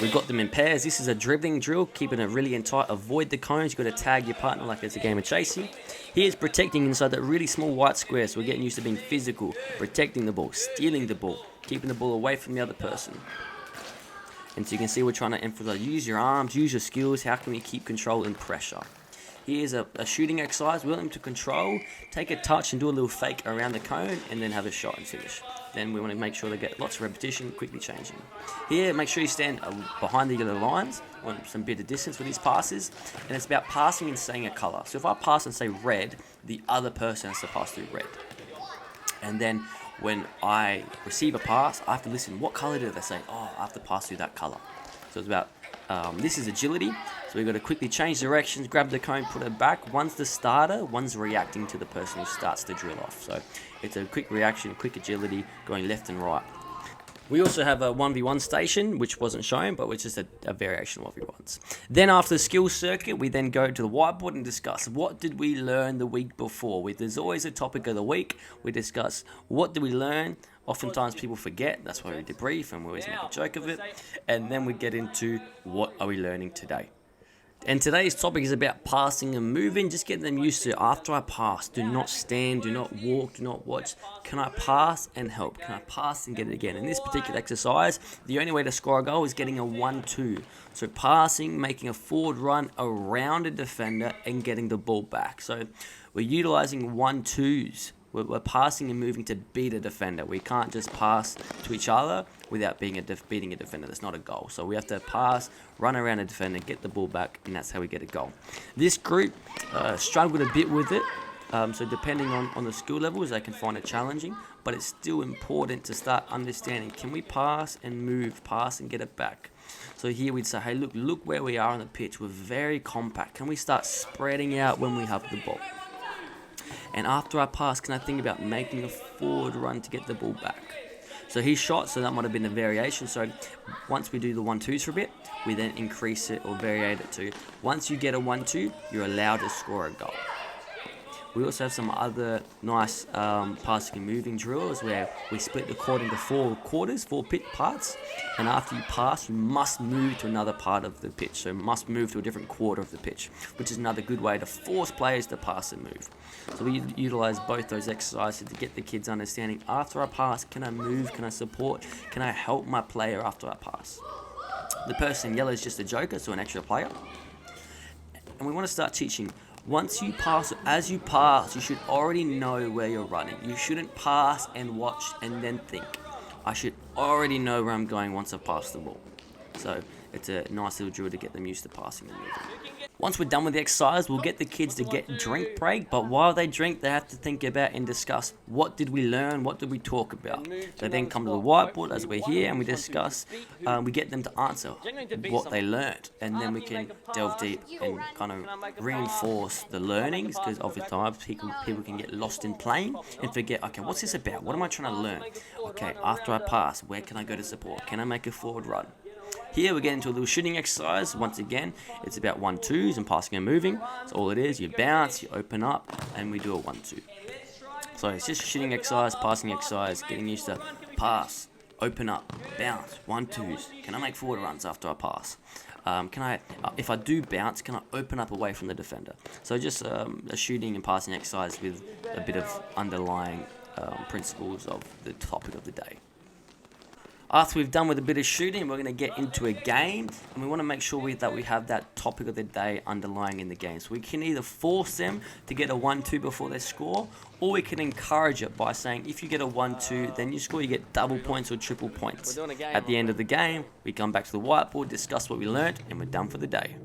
We've got them in pairs. This is a dribbling drill, keeping it really in tight. Avoid the cones. You've got to tag your partner like it's a game of chasing. Here's protecting inside that really small white square. So we're getting used to being physical, protecting the ball, stealing the ball, keeping the ball away from the other person. And so you can see we're trying to emphasize, use your arms, use your skills. How can we keep control and pressure? Here's a shooting exercise. We want them to control, take a touch and do a little fake around the cone and then have a shot and finish. Then we want to make sure they get lots of repetition, quickly changing. Here, make sure you stand behind the yellow lines, want some bit of distance with these passes. And it's about passing and saying a colour. So if I pass and say red, the other person has to pass through red. And then when I receive a pass, I have to listen. What colour did they say? Oh, I have to pass through that colour. So it's about, this is agility. So we've got to quickly change directions, grab the cone, put it back. One's the starter, one's reacting to the person who starts the drill off. So it's a quick reaction, quick agility, going left and right. We also have a 1v1 station, which wasn't shown, but which is a variation of 1v1s. Then after the skills circuit, we then go to the whiteboard and discuss what did we learn the week before. There's always a topic of the week. We discuss what did we learn. Oftentimes people forget, that's why we debrief and we always make a joke of it. And then we get into what are we learning today. And today's topic is about passing and moving. Just getting them used to, after I pass, do not stand, do not walk, do not watch. Can I pass and help? Can I pass and get it again? In this particular exercise, the only way to score a goal is getting a 1-2. So passing, making a forward run around a defender and getting the ball back. So we're utilizing 1-2s. We're passing and moving to beat a defender. We can't just pass to each other without beating a defender. That's not a goal. So we have to pass, run around a defender, get the ball back, and that's how we get a goal. This group struggled a bit with it. So depending on the skill levels, they can find it challenging. But it's still important to start understanding, can we pass and move, pass and get it back? So here we'd say, hey, look where we are on the pitch. We're very compact. Can we start spreading out when we have the ball? And after I pass, can I think about making a forward run to get the ball back? So he shot, so that might have been a variation. So once we do the 1-2s for a bit, we then increase it or variate it to, once you get a 1-2, you're allowed to score a goal. We also have some other nice passing and moving drills where we split the court into 4 quarters, 4 pit parts. And after you pass, you must move to another part of the pitch. So you must move to a different quarter of the pitch, which is another good way to force players to pass and move. So we utilize both those exercises to get the kids understanding, after I pass, can I move, can I support, can I help my player after I pass? The person in yellow is just a joker, so an extra player. And we want to start teaching, once you pass, as you pass, you should already know where you're running. You shouldn't pass and watch and then think. I should already know where I'm going once I've passed the ball. So it's a nice little drill to get them used to passing and moving. Once we're done with the exercise, we'll get the kids to get drink break, but while they drink, they have to think about and discuss, what did we learn, what did we talk about? They then come to the whiteboard as we're here and we discuss, we get them to answer what they learned, and then we can delve deep and kind of reinforce the learnings, because oftentimes people can get lost in playing and forget, okay, what's this about? What am I trying to learn? Okay, after I pass, where can I go to support? Can I make a forward run? Here we get into a little shooting exercise. Once again, it's about 1-2s and passing and moving. So all it is, you bounce, you open up, and we do a 1-2. So it's just a shooting exercise, passing exercise, getting used to pass, open up, bounce, 1-2s. Can I make forward runs after I pass? If I do bounce, can I open up away from the defender? So just a shooting and passing exercise with a bit of underlying principles of the topic of the day. After we've done with a bit of shooting, we're going to get into a game, and we want to make sure that we have that topic of the day underlying in the game. So we can either force them to get a 1-2 before they score, or we can encourage it by saying, if you get a 1-2, then you score, you get double points or triple points. At the end of the game, we come back to the whiteboard, discuss what we learnt, and we're done for the day.